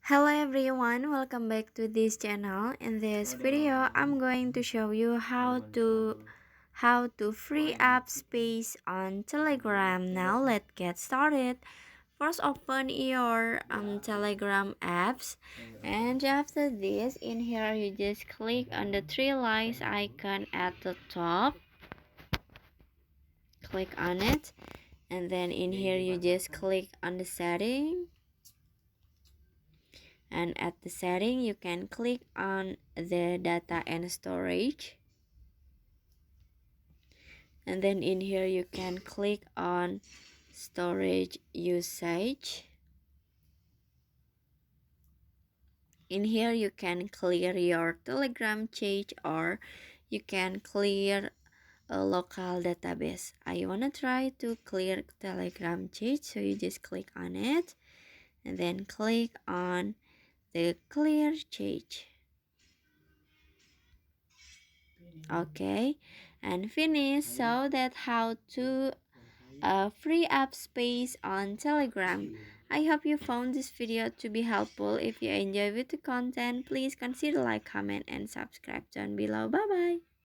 Hello everyone, welcome back to this channel. In this video, I'm going to show you how to free up space on Telegram. Now let's get started. First, open your Telegram apps, and after this, in here you just click on the three lines icon at the top. Click on it, and then in here you just click on the setting. And at the setting you can click on the data and storage, and then in here you can click on storage usage. In here you can clear your Telegram chat, or you can clear a local database. I wanna try to clear Telegram chat, so you just click on it and then click on the clear chat. Okay, and finish. So that how to free up space on Telegram. I hope you found this video to be helpful. If you enjoy the content, please consider like, comment, and subscribe down below. Bye bye.